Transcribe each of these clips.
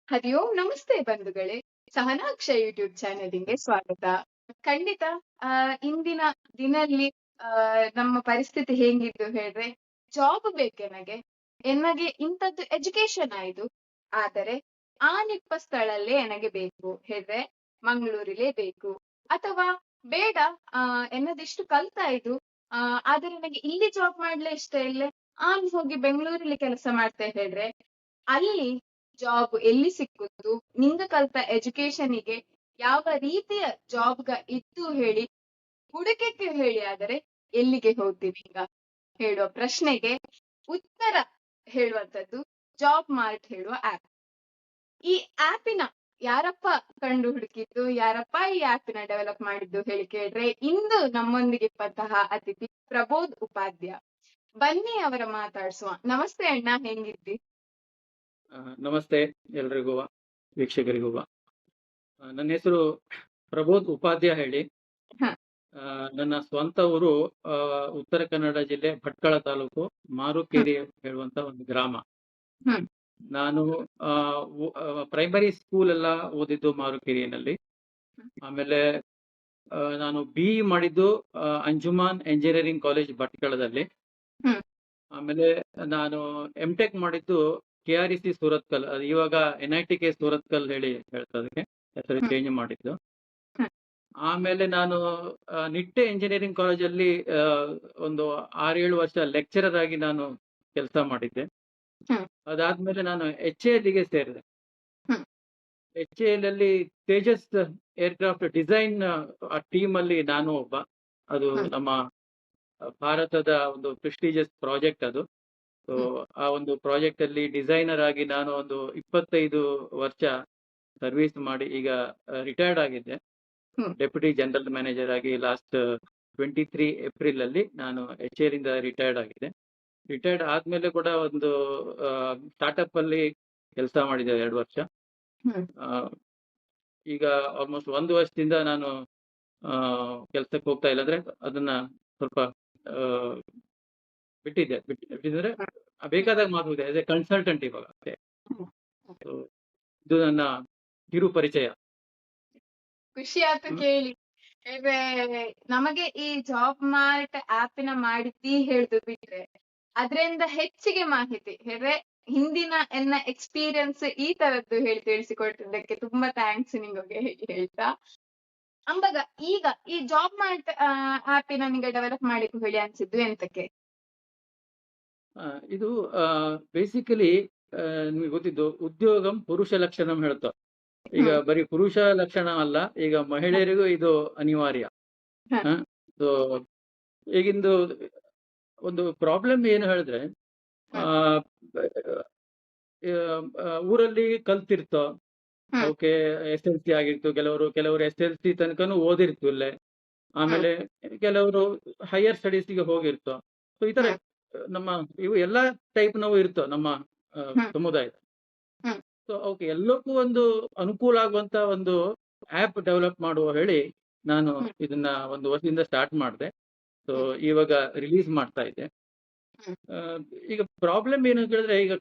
ಹರಿ ಓಂ ನಮಸ್ತೆ ಬಂಧುಗಳೇ. ಸಹನಾಕ್ಷ ಯೂಟ್ಯೂಬ್ ಚಾನೆಲ್ಗೆ ಸ್ವಾಗತ. ಖಂಡಿತ ಇಂದಿನ ದಿನಲ್ಲಿ ನಮ್ಮ ಪರಿಸ್ಥಿತಿ ಹೇಗಿದ್ದು ಹೇಳ್ರೆ, ಜಾಬ್ ಬೇಕೆನಗೆ ಎನಗೆ ಇಂಥದ್ದು ಎಜುಕೇಶನ್ ಆಯ್ತು, ಆದರೆ ಆ ನಿಪ್ಪ ಸ್ಥಳಲ್ಲೇ ನನಗೆ ಬೇಕು ಹೇಳ್ರೆ ಮಂಗಳೂರಿಲೇ ಬೇಕು, ಅಥವಾ ಬೇಡ ಎನ್ನದಿಷ್ಟು ಕಲ್ತಾಯ್ತು, ಆದ್ರೆ ನನಗೆ ಇಲ್ಲಿ ಜಾಬ್ ಮಾಡ್ಲೇ ಇಷ್ಟ ಇಲ್ಲ, ಹೋಗಿ ಬೆಂಗಳೂರಲ್ಲಿ ಕೆಲಸ ಮಾಡ್ತಾ ಹೇಳ್ರೆ ಅಲ್ಲಿ ಜಾಬ್ ಎಲ್ಲಿ ಸಿಕ್ಕುದು, ನಿಂಗ ಕಲ್ತ ಎಜುಕೇಶನಿಗೆ ಯಾವ ರೀತಿಯ ಜಾಬ್ಗ ಇತ್ತು ಹೇಳಿ ಹುಡುಕಕ್ಕೆ ಹೇಳಿ, ಆದರೆ ಎಲ್ಲಿಗೆ ಹೋಗ್ತೀವಿ ಈಗ ಹೇಳುವ ಪ್ರಶ್ನೆಗೆ ಉತ್ತರ ಹೇಳುವಂತದ್ದು ಜಾಬ್ ಮಾರ್ಟ್ ಹೇಳುವ ಆಪ್. ಈ ಆಪಿನ ಯಾರಪ್ಪ ಕಂಡು ಹುಡುಕಿದ್ದು, ಯಾರಪ್ಪ ಈ ಆಪಿನ ಡೆವಲಪ್ ಮಾಡಿದ್ದು ಹೇಳಿ ಕೇಳ್ರೆ, ಇಂದು ನಮ್ಮೊಂದಿಗೆ ಇಪ್ಪಂತಹ ಅತಿಥಿ ಪ್ರಬೋಧ್ ಉಪಾಧ್ಯ. ಬನ್ನಿ ಅವರ ಮಾತಾಡ್ಸುವ. ನಮಸ್ತೆ ಅಣ್ಣ, ಹೆಂಗಿದ್ದಿ? ನಮಸ್ತೆ ಎಲ್ರಿಗೂ, ವೀಕ್ಷಕರಿಗೂ. ನನ್ನ ಹೆಸರು ಪ್ರಬೋಧ್ ಉಪಾಧ್ಯ ಹೇಳಿ. ಹ. ನನ್ನ ಸ್ವಂತ ಊರು ಉತ್ತರ ಕನ್ನಡ ಜಿಲ್ಲೆ ಭಟ್ಕಳ ತಾಲೂಕು ಮಾರುಕೇರಿ ಹೇಳುವಂತ ಒಂದು ಗ್ರಾಮ. ಹ್ಮ್. ನಾನು ಪ್ರೈಮರಿ ಸ್ಕೂಲ್ ಎಲ್ಲ ಓದಿದ್ದು ಮಾರುಕೇರಿಯಲ್ಲಿ. ಆಮೇಲೆ ನಾನು BE ಮಾಡಿದ್ದು ಅಂಜುಮಾನ್ ಎಂಜಿನಿಯರಿಂಗ್ ಕಾಲೇಜ್ ಭಟ್ಕಳದಲ್ಲಿ. ಹ್ಮ್. ಆಮೇಲೆ ನಾನು MTech ಮಾಡಿದ್ದು KREC ಸೂರತ್ಕಲ್, ಅದು ಇವಾಗ NITK ಸೂರತ್ಕಲ್ ಹೇಳಿ ಹೇಳ್ತಾ ಅದಕ್ಕೆ ಹೆಸರು ಚೇಂಜ್ ಮಾಡಿದ್ದು. ಆಮೇಲೆ ನಾನು ನಿಟ್ಟೆ ಎಂಜಿನಿಯರಿಂಗ್ ಕಾಲೇಜಲ್ಲಿ ಒಂದು 6-7 ವರ್ಷ ಲೆಕ್ಚರರ್ ಆಗಿ ನಾನು ಕೆಲಸ ಮಾಡಿದ್ದೆ. ಅದಾದ್ಮೇಲೆ ನಾನು HAL ಗೆ ಸೇರಿದೆ. HAL ಅಲ್ಲಿ ತೇಜಸ್ ಏರ್ಕ್ರಾಫ್ಟ್ ಡಿಸೈನ್ ಆ ಟೀಮ್ ಅಲ್ಲಿ ನಾನು ಒಬ್ಬ. ಅದು ನಮ್ಮ ಭಾರತದ ಒಂದು ಪ್ರೆಸ್ಟೀಜಿಯಸ್ ಪ್ರಾಜೆಕ್ಟ್ ಅದು. ಸೊ ಆ ಒಂದು ಪ್ರಾಜೆಕ್ಟ್ ಅಲ್ಲಿ ಡಿಸೈನರ್ ಆಗಿ ನಾನು ಒಂದು 25 ವರ್ಷ ಸರ್ವಿಸ್ ಮಾಡಿ ಈಗ ರಿಟೈರ್ಡ್ ಆಗಿದ್ದೆ. ಡೆಪ್ಯೂಟಿ ಜನರಲ್ ಮ್ಯಾನೇಜರ್ ಆಗಿ ಲಾಸ್ಟ್ 23 ಏಪ್ರಿಲ್ ಅಲ್ಲಿ ನಾನು HAL ಇಂದ ರಿಟೈರ್ಡ್ ಆಗಿದೆ. ರಿಟೈರ್ಡ್ ಆದ್ಮೇಲೆ ಕೂಡ ಒಂದು ಸ್ಟಾರ್ಟ್ಅಪ್ ಅಲ್ಲಿ ಕೆಲಸ ಮಾಡಿದೆ 2 ವರ್ಷ. ಈಗ ಆಲ್ಮೋಸ್ಟ್ 1 ವರ್ಷದಿಂದ ನಾನು ಕೆಲ್ಸಕ್ಕೆ ಹೋಗ್ತಾ ಇಲ್ಲ, ಅಂದ್ರೆ ಅದನ್ನ ಸ್ವಲ್ಪ ಬಿಟ್ಟಿದ್ರೆ ಬೇಕಾದಾಗ ಮಾಡುವುದೇ ಆಸ್ ಎ ಕನ್ಸಲ್ಟೆಂಟ್ ಇವಾಗ. ಇದು ನನ್ನ ಕಿರು ಪರಿಚಯ. ಖುಷಿ ಆಯ್ತು ಕೇಳಿ. ನಮಗೆ ಈ ಜಾಬ್ ಮಾರ್ಟ್ ಆಪಿನ ಮಾಡಿದ್ದಿ ಹೇಳ್ದು ಬಿಟ್ರೆ, ಅದರಿಂದ ಹೆಚ್ಚಿಗೆ ಮಾಹಿತಿ ಹೇಳ್ರೆ ಹಿಂದಿನ ಎನ್ನ ಎಕ್ಸ್ಪೀರಿಯನ್ಸ್ ಈ ತರದ್ದು ಹೇಳಿ ತಿಳಿಸಿಕೊಟ್ಟಿದ್ದಕ್ಕೆ ತುಂಬಾ ಥ್ಯಾಂಕ್ಸ್ ನಿಮಗೆ ಹೇಳ್ತಾ. ಅಂಬಗ ಈಗ ಈ ಜಾಬ್ ಮಾರ್ಟ್ ಆಪಿನ ನಿಮಗೆ ಡೆವಲಪ್ ಮಾಡಿದ್ದು ಹೇಳಿ ಅನ್ಸಿದ್ದು ಎಂತಕ್ಕೆ? ಇದು ಬೇಸಿಕಲಿ ನಿಮಗೆ ಗೊತ್ತಿದ್ದು ಉದ್ಯೋಗಂ ಪುರುಷ ಲಕ್ಷಣಂ ಹೇಳ್ತಾ. ಈಗ ಬರೀ ಪುರುಷ ಲಕ್ಷಣ ಅಲ್ಲ, ಈಗ ಮಹಿಳೆಯರಿಗೂ ಇದು ಅನಿವಾರ್ಯ. ಸೊ ಈಗಿಂದು ಒಂದು ಪ್ರಾಬ್ಲಮ್ ಏನು ಹೇಳಿದ್ರೆ, ಊರಲ್ಲಿ ಕಲ್ತಿರ್ತೋ, ಓಕೆ SLC ಆಗಿರ್ತು, ಕೆಲವರು SLC ತನಕನೂ ಓದಿರ್ತು ಇಲ್ಲೇ, ಆಮೇಲೆ ಕೆಲವರು ಹೈಯರ್ ಸ್ಟಡೀಸ್ಗೆ ಹೋಗಿರ್ತೋ. ಸೊ ಈ ತರ ನಮ್ಮ ಇವು ಎಲ್ಲಾ ಟೈಪ್ ನಾವು ಇರ್ತೋ ನಮ್ಮ ಸಮುದಾಯ. ಸೊ ಓಕೆ, ಎಲ್ಲಕ್ಕೂ ಒಂದು ಅನುಕೂಲ ಆಗುವಂತ ಒಂದು ಆಪ್ ಡೆವಲಪ್ ಮಾಡುವ ಹೇಳಿ ನಾನು ಇದನ್ನ 1 ವರ್ಷದಿಂದ ಸ್ಟಾರ್ಟ್ ಮಾಡಿದೆ. ಸೊ ಇವಾಗ ರಿಲೀಸ್ ಮಾಡ್ತಾ ಇದ್ದೆ. ಈಗ ಪ್ರಾಬ್ಲಮ್ ಏನು ಹೇಳಿದ್ರೆ, ಈಗ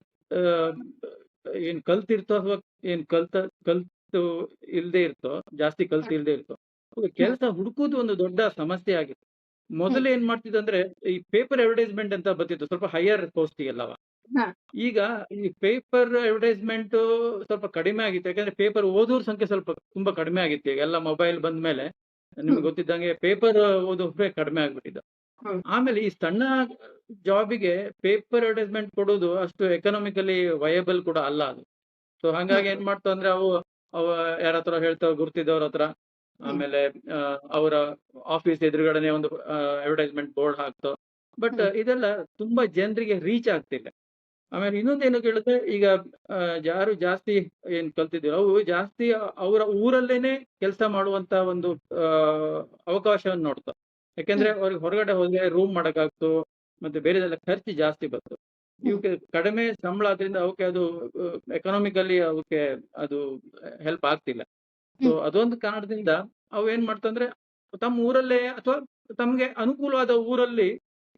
ಏನ್ ಕಲ್ತಿರ್ತೋ ಅಥವಾ ಏನ್ ಕಲ್ತು ಇಲ್ದೇ ಇರ್ತೋ, ಜಾಸ್ತಿ ಕಲ್ತು ಇಲ್ದೇ ಇರ್ತೋ, ಕೆಲಸ ಹುಡುಕುದು ಒಂದು ದೊಡ್ಡ ಸಮಸ್ಯೆ ಆಗಿತ್ತು. ಮೊದಲು ಏನ್ ಮಾಡ್ತಿದ್ದಂದ್ರೆ ಈ ಪೇಪರ್ ಅಡ್ವರ್ಟೈಸ್ಮೆಂಟ್ ಅಂತ ಬರ್ತಿತ್ತು, ಸ್ವಲ್ಪ ಹೈಯರ್ ಪೋಸ್ಟಿಗೆಲ್ಲವ. ಈಗ ಈ ಪೇಪರ್ ಅಡ್ವರ್ಟೈಸ್ಮೆಂಟ್ ಸ್ವಲ್ಪ ಕಡಿಮೆ ಆಗಿತ್ತು, ಯಾಕಂದ್ರೆ ಪೇಪರ್ ಓದೋರ್ ಸಂಖ್ಯೆ ಸ್ವಲ್ಪ ತುಂಬಾ ಕಡಿಮೆ ಆಗಿತ್ತು. ಈಗ ಎಲ್ಲ ಮೊಬೈಲ್ ಬಂದ ಮೇಲೆ ನಿಮ್ಗೆ ಗೊತ್ತಿದ್ದಂಗೆ ಪೇಪರ್ ಓದೋದೇ ಕಡಿಮೆ ಆಗ್ಬಿಟ್ಟಿದ್ದ. ಆಮೇಲೆ ಈ ಸಣ್ಣ ಜಾಬಿಗೆ ಪೇಪರ್ ಅಡ್ವರ್ಟೈಸ್ಮೆಂಟ್ ಕೊಡೋದು ಅಷ್ಟು ಎಕನಾಮಿಕಲಿ ವಯಬಲ್ ಕೂಡ ಅಲ್ಲ ಅದು. ಸೊ ಹಂಗಾಗಿ ಏನ್ ಮಾಡ್ತಾವ ಅಂದ್ರೆ ಅವ ಯಾರ ಹತ್ರ ಹೇಳ್ತಾವ, ಗುರ್ತಿದ್ದವ್ರ ಹತ್ರ, ಆಮೇಲೆ ಅವರ ಆಫೀಸ್ ಎದುರುಗಡೆನೆ ಒಂದು ಅಡ್ವರ್ಟೈಸ್ಮೆಂಟ್ ಬೋರ್ಡ್ ಹಾಕ್ತೋ. ಬಟ್ ಇದೆಲ್ಲ ತುಂಬಾ ಜನರಿಗೆ ರೀಚ್ ಆಗ್ತಿಲ್ಲ. ಆಮೇಲೆ ಇನ್ನೊಂದೇನು ಕೇಳಿದ್ರೆ, ಈಗ ಯಾರು ಜಾಸ್ತಿ ಏನ್ ಕಲ್ತಿದ್ರು ಅವು ಜಾಸ್ತಿ ಅವರ ಊರಲ್ಲೇನೆ ಕೆಲಸ ಮಾಡುವಂತ ಒಂದು ಅವಕಾಶವನ್ನು ನೋಡ್ತಾವ. ಯಾಕೆಂದ್ರೆ ಅವ್ರಿಗೆ ಹೊರಗಡೆ ಹೋದ್ರೆ ರೂಮ್ ಮಾಡಕ್ಕಾಗ್ತು, ಮತ್ತೆ ಬೇರೆದೆಲ್ಲ ಖರ್ಚು ಜಾಸ್ತಿ ಬಂತು. ಇವಕ್ಕೆ ಕಡಿಮೆ ಸಂಬಳ ಆದ್ರಿಂದ ಅವಕ್ಕೆ ಅದು ಎಕನಾಮಿಕಲಿ ಅವಕ್ಕೆ ಅದು ಹೆಲ್ಪ್ ಆಗ್ತಿಲ್ಲ. ಸೊ ಅದೊಂದು ಕಾರಣದಿಂದ ಅವು ಏನ್ ಮಾಡ್ತಂದ್ರೆ ತಮ್ಮ ಊರಲ್ಲೇ ಅಥವಾ ತಮ್ಗೆ ಅನುಕೂಲವಾದ ಊರಲ್ಲಿ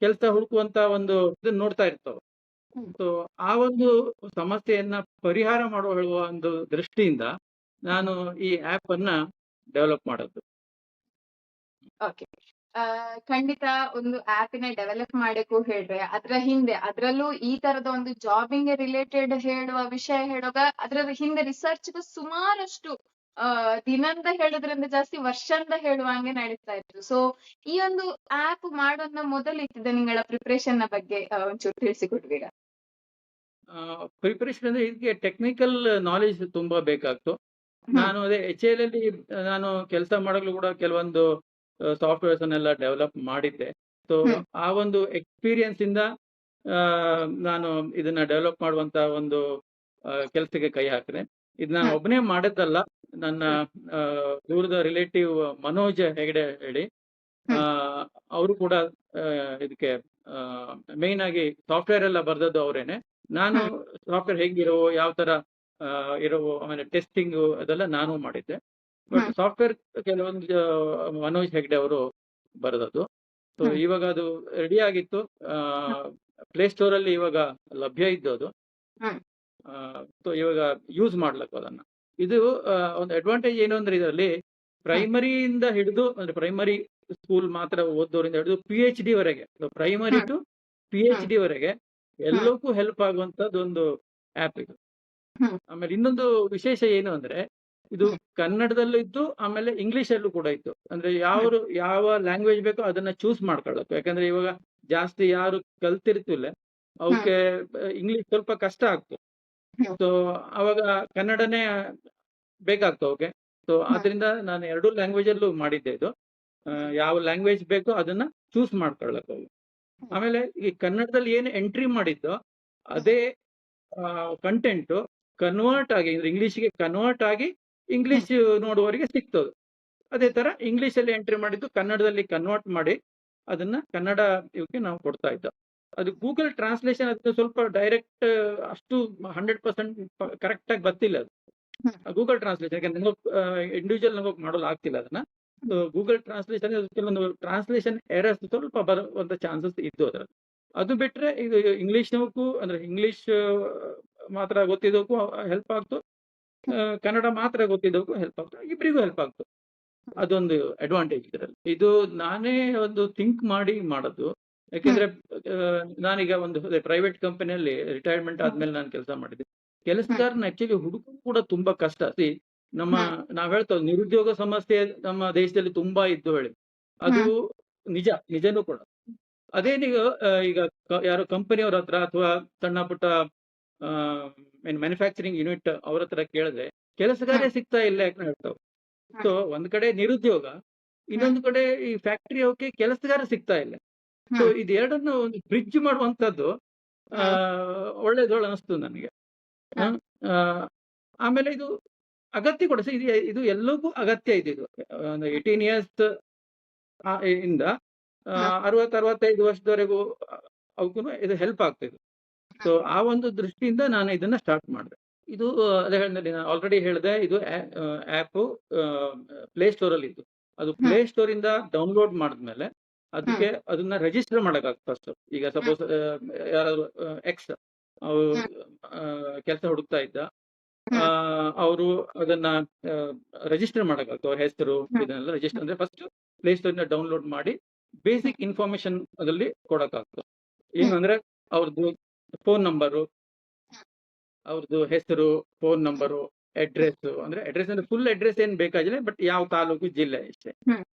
ಕೆಲಸ ಹುಡುಕುವಂತ ಒಂದು ಇದನ್ನ ನೋಡ್ತಾ ಇರ್ತಾವ. ಹ್ಮ್. ಸೊ ಆ ಒಂದು ಸಮಸ್ಯೆಯನ್ನ ಪರಿಹಾರ ಹೇಳುವ ಒಂದು ದೃಷ್ಟಿಯಿಂದ ನಾನು ಈ ಆಪ್ ಅನ್ನ ಡೆವಲಪ್ ಮಾಡೋದು. ಓಕೆ. ಖಂಡಿತ ಒಂದು ಆಪಿನ ಡೆವಲಪ್ ಮಾಡಕ್ಕೂ ಹೇಳ್ರೆ, ಅದ್ರ ಹಿಂದೆ ಅದ್ರಲ್ಲೂ ಈ ತರದ ಒಂದು ಜಾಬಿಂಗ್ ರಿಲೇಟೆಡ್ ಹೇಳುವ ವಿಷಯ ಹೇಳುವಾಗ ಅದ್ರ ಹಿಂದೆ ರಿಸರ್ಚ್‌ಗೂ ಸುಮಾರಷ್ಟು ದಿನಂದ ಹೇಳುದ್ರಿಂದ ಜಾಸ್ತಿ ವರ್ಷಂದ ಹೇಳುವಂಗೆ ನಡೀತಾ ಇತ್ತು. ಸೊ ಈ ಒಂದು ಆಪ್ ಮಾಡೋದ್ನ ಮೊದಲು ಇದ್ದಿದ್ದ ನಿಂಗಳ ಪ್ರಿಪರೇಷನ್‌ನ ಬಗ್ಗೆ ಒಂಚೂರು ತಿಳಿಸಿಕೊಡ್ತೀರಾ? ಪ್ರಿಪರೇಷನ್ ಅಂದ್ರೆ ಇದಕ್ಕೆ ಟೆಕ್ನಿಕಲ್ ನಾಲೆಜ್ ತುಂಬಾ ಬೇಕಾಗ್ತು. ಹ್ಮ್. ನಾನು ಅದೇ HAL ಅಲ್ಲಿ ನಾನು ಕೆಲಸ ಮಾಡಲು ಕೂಡ ಕೆಲವೊಂದು ಸಾಫ್ಟ್ವೇರ್ಸ್ ಅನ್ನೆಲ್ಲ ಡೆವಲಪ್ ಮಾಡಿದ್ದೆ. ಸೊ ಹ್ಮ್. ಆ ಒಂದು ಎಕ್ಸ್ಪೀರಿಯನ್ಸ್ ಇಂದ ನಾನು ಇದನ್ನ ಡೆವಲಪ್ ಮಾಡುವಂತ ಒಂದು ಕೆಲಸಕ್ಕೆ ಕೈ ಹಾಕಿದೆ. ಇದು ನಾನು ಹ್ಮ್. ಒಬ್ಬನೇ ಮಾಡಿದ್ದಲ್ಲ. ನನ್ನ ದೂರದ ರಿಲೇಟಿವ್ ಮನೋಜ್ ಹೆಗಡೆ ಹೇಳಿ ಹ್ಮ್. ಅವರು ಕೂಡ ಇದಕ್ಕೆ ಮೇನ್ ಆಗಿ ಸಾಫ್ಟ್ವೇರ್ ಎಲ್ಲ ಬರ್ದದ್ದು ಅವರೇನೆ. ನಾನು ಹ್ಮ್. ಸಾಫ್ಟ್ವೇರ್ ಹೇಗಿರೋ ಯಾವ ತರ ಇರೋ ಆಮೇಲೆ ಟೆಸ್ಟಿಂಗ್ ಅದೆಲ್ಲ ನಾನು ಮಾಡಿದ್ದೆ. But hmm. ಸಾಫ್ಟ್ವೇರ್ ಕೆಲವೊಂದು ಮನೋಜ್ ಹೆಗ್ಡೆ ಅವರು ಬರೆದದ್ದು. ಸೊ ಹ್ಮ್. ಇವಾಗ ಅದು ರೆಡಿ ಆಗಿತ್ತು. ಪ್ಲೇ ಸ್ಟೋರ್ ಅಲ್ಲಿ ಇವಾಗ ಲಭ್ಯ ಇದ್ದು ಅದು. ಹ್ಮ್. ಸೊ ಇವಾಗ ಯೂಸ್ ಮಾಡ್ಲಕ್ಕ ಅದನ್ನ. ಇದು ಒಂದು ಅಡ್ವಾಂಟೇಜ್ ಏನು ಅಂದ್ರೆ ಇದರಲ್ಲಿ ಪ್ರೈಮರಿಯಿಂದ ಹಿಡಿದು ಅಂದ್ರೆ ಪ್ರೈಮರಿ ಸ್ಕೂಲ್ ಮಾತ್ರ ಓದೋರಿಂದ ಹಿಡಿದು PhD ವರೆಗೆ, ಪ್ರೈಮರಿ ಹ್ಮ್. ಟು PhD ವರೆಗೆ ಹ್ಮ್. ಎಲ್ಲಕ್ಕೂ ಹೆಲ್ಪ್ ಆಗುವಂತದ್ದು ಒಂದು ಆಪ್ ಇದು. ಹ್ಮ್. ಆಮೇಲೆ ಇನ್ನೊಂದು ವಿಶೇಷ ಏನು ಅಂದ್ರೆ ಇದು ಹ್ಮ್. ಕನ್ನಡದಲ್ಲೂ ಇದ್ದು ಆಮೇಲೆ ಇಂಗ್ಲಿಷ್ ಅಲ್ಲೂ ಕೂಡ ಇತ್ತು. ಅಂದ್ರೆ ಯಾವ ಲ್ಯಾಂಗ್ವೇಜ್ ಬೇಕೋ ಅದನ್ನ ಚೂಸ್ ಮಾಡ್ಕೊಳ್ಳಬೇಕು. ಯಾಕಂದ್ರೆ ಇವಾಗ ಜಾಸ್ತಿ ಯಾರು ಕಲ್ತಿರ್ತಿಲ್ಲ ಹ್ಮ್. ಅವಕ್ಕೆ ಇಂಗ್ಲಿಷ್ ಸ್ವಲ್ಪ ಕಷ್ಟ ಆಗ್ತು. ಹ್ಮ್. ಸೊ ಅವಾಗ ಕನ್ನಡನೇ ಬೇಕಾಗ್ತು ಅವಕ್ಕೆ. ಸೊ ಹ್ಮ್. ಆದ್ರಿಂದ ನಾನು 2 ಲ್ಯಾಂಗ್ವೇಜ್ ಅಲ್ಲೂ ಮಾಡಿದ್ದೆ ಇದು. ಯಾವ ಲ್ಯಾಂಗ್ವೇಜ್ ಬೇಕೋ ಅದನ್ನ ಚೂಸ್ ಮಾಡ್ಕೊಳ್ಳಬೇಕು ಅವ್ರು. ಹ್ಮ್. ಆಮೇಲೆ ಈ ಕನ್ನಡದಲ್ಲಿ ಏನು ಎಂಟ್ರಿ ಮಾಡಿದ್ದೋ ಅದೇ ಕಂಟೆಂಟ್ ಕನ್ವರ್ಟ್ ಆಗಿ ಇಂಗ್ಲಿಷ್ಗೆ ಕನ್ವರ್ಟ್ ಆಗಿ ಇಂಗ್ಲಿಷ್ ನೋಡುವವರಿಗೆ ಸಿಗ್ತದೆ. ಅದೇ ತರ ಇಂಗ್ಲಿಷ್ ಅಲ್ಲಿ ಎಂಟ್ರಿ ಮಾಡಿದ್ದು ಕನ್ನಡದಲ್ಲಿ ಕನ್ವರ್ಟ್ ಮಾಡಿ ಅದನ್ನ ಕನ್ನಡ ಇವಕ್ಕೆ ನಾವು ಕೊಡ್ತಾ ಇದ್ದ. ಅದು ಗೂಗಲ್ ಟ್ರಾನ್ಸ್ಲೇಷನ್ ಅದು ಸ್ವಲ್ಪ ಡೈರೆಕ್ಟ್ ಅಷ್ಟು 100% ಕರೆಕ್ಟ್ ಆಗಿ ಬರ್ತಿಲ್ಲ ಅದು. ಹ್ಮ್. ಗೂಗಲ್ ಟ್ರಾನ್ಸ್ಲೇಷನ್ ಯಾಕಂದ್ರೆ ಇಂಡಿವಿಜುವಲ್ ನಮಗೆ ಮಾಡಲು ಆಗ್ತಿಲ್ಲ ಅದನ್ನ. ಸೊ ಗೂಗಲ್ ಟ್ರಾನ್ಸ್ಲೇಷನ್ ಕೆಲವೊಂದು ಟ್ರಾನ್ಸ್ಲೇಷನ್ ಎರರ್ಸ್ ಸ್ವಲ್ಪ ಬರುವಂತ ಚಾನ್ಸಸ್ ಇದ್ದು ಅದರಲ್ಲಿ. ಅದು ಬಿಟ್ರೆ ಇದು ಇಂಗ್ಲಿಷ್ನವಕ್ಕೂ ಅಂದ್ರೆ ಇಂಗ್ಲಿಷ್ ಮಾತ್ರ ಗೊತ್ತಿದ್ದಕ್ಕೂ ಹೆಲ್ಪ್ ಆಗ್ತು. ಕನ್ನಡ ಮಾತ್ರ ಗೊತ್ತಿದ್ದಕ್ಕೂ ಹೆಲ್ಪ್ ಆಗ್ತು. ಇಬ್ಬರಿಗೂ ಹೆಲ್ಪ್ ಆಗ್ತು. ಅದೊಂದು ಅಡ್ವಾಂಟೇಜ್ ಇದರಲ್ಲಿ. ಇದು ನಾನೇ ಒಂದು ಥಿಂಕ್ ಮಾಡಿ ಮಾಡೋದು. ಯಾಕೆಂದ್ರೆ ನಾನೀಗ ಒಂದು ಪ್ರೈವೇಟ್ ಕಂಪನಿಯಲ್ಲಿ ರಿಟೈರ್ಮೆಂಟ್ ಆದ್ಮೇಲೆ ನಾನು ಕೆಲಸ ಮಾಡಿದ್ದೆ. ಕೆಲಸಗಾರನ ಆಕ್ಚುಲಿ ಹುಡುಕೋದು ಕೂಡ ತುಂಬಾ ಕಷ್ಟ. ನಾವ್ ಹೇಳ್ತೇವೆ ನಿರುದ್ಯೋಗ ಸಮಸ್ಯೆ ನಮ್ಮ ದೇಶದಲ್ಲಿ ತುಂಬಾ ಇದ್ದು ಹೇಳಿ. ಅದು ನಿಜನೂ ಕೂಡ. ಅದೇನೀಗ ಈಗ ಯಾರೋ ಕಂಪನಿಯವ್ರ ಹತ್ರ ಅಥವಾ ಸಣ್ಣ ಪುಟ್ಟ ಮ್ಯಾನುಫ್ಯಾಕ್ಚರಿಂಗ್ ಯೂನಿಟ್ ಅವ್ರ ಹತ್ರ ಕೇಳಿದ್ರೆ ಕೆಲಸಗಾರೇ ಸಿಗ್ತಾ ಇಲ್ಲ ಯಾಕೆ ಹೇಳ್ತಾವೆ. ಸೊ ಒಂದ್ ಕಡೆ ನಿರುದ್ಯೋಗ, ಇನ್ನೊಂದು ಕಡೆ ಈ ಫ್ಯಾಕ್ಟರಿ ಅವಕ್ಕೆ ಕೆಲಸಗಾರ ಸಿಗ್ತಾ ಇಲ್ಲ. ಸೊ ಇದೆರಡನ್ನು ಒಂದು ಬ್ರಿಡ್ಜ್ ಮಾಡುವಂತದ್ದು ಒಳ್ಳೇದೊಳ ಅನಿಸ್ತು ನನಗೆ. ಆಮೇಲೆ ಇದು ಅಗತ್ಯ ಕೂಡ ಇದು ಎಲ್ಲರಿಗೂ ಅಗತ್ಯ ಇದೆ. ಇದು 18 ಇಯರ್ಸ್ ಇಂದ 60-65 ವರ್ಷದವರೆಗೂ ಅವಕ್ಕೂ ಇದು ಹೆಲ್ಪ್ ಆಗ್ತಿದೆ. ಸೊ ಆ ಒಂದು ದೃಷ್ಟಿಯಿಂದ ನಾನು ಇದನ್ನ ಸ್ಟಾರ್ಟ್ ಮಾಡಿದೆ. ಇದು ಅದೇ ಹೇಳಿದ್ರೆ ಆಲ್ರೆಡಿ ಹೇಳಿದೆ, ಇದು ಆಪ್ ಪ್ಲೇ ಸ್ಟೋರ್ ಅಲ್ಲಿ ಇತ್ತು. ಅದು ಪ್ಲೇ ಸ್ಟೋರ್ ಇಂದ ಡೌನ್ಲೋಡ್ ಮಾಡಿದ್ಮೇಲೆ ಅದನ್ನ ರಿಜಿಸ್ಟರ್ ಮಾಡಕ್ಕಾಗ್ತದೆ ಫಸ್ಟ್. ಈಗ ಸಪೋಸ್ ಯಾರಾದ್ರು ಎಕ್ಸ್ ಅವರು ಕೆಲಸ ಹುಡುಕ್ತಾ ಇದ್ದ, ಅವರು ಅದನ್ನ ರಿಜಿಸ್ಟರ್ ಮಾಡಕ್ಕಾಗ್ತದೆ. ಅವ್ರ ಹೆಸರು ಇದನ್ನೆಲ್ಲ ರಿಜಿಸ್ಟರ್ ಅಂದ್ರೆ ಫಸ್ಟ್ ಪ್ಲೇ ಸ್ಟೋರ್ ಇಂದ ಡೌನ್ಲೋಡ್ ಮಾಡಿ ಬೇಸಿಕ್ ಇನ್ಫಾರ್ಮೇಶನ್ ಅದರಲ್ಲಿ ಕೊಡಕ್ಕಾಗ್ತದೆ. ಏನಂದ್ರೆ ಅವ್ರದ್ದು ಫೋನ್ ನಂಬರು, ಅವ್ರದ್ದು ಹೆಸರು, ಫೋನ್ ನಂಬರು, ಅಡ್ರೆಸ್ ಅಂದ್ರೆ ಫುಲ್ ಅಡ್ರೆಸ್ ಏನ್ ಬೇಕಾಗಿಲ್ಲ, ಬಟ್ ಯಾವ ತಾಲೂಕು, ಜಿಲ್ಲೆ ಇಷ್ಟೇ.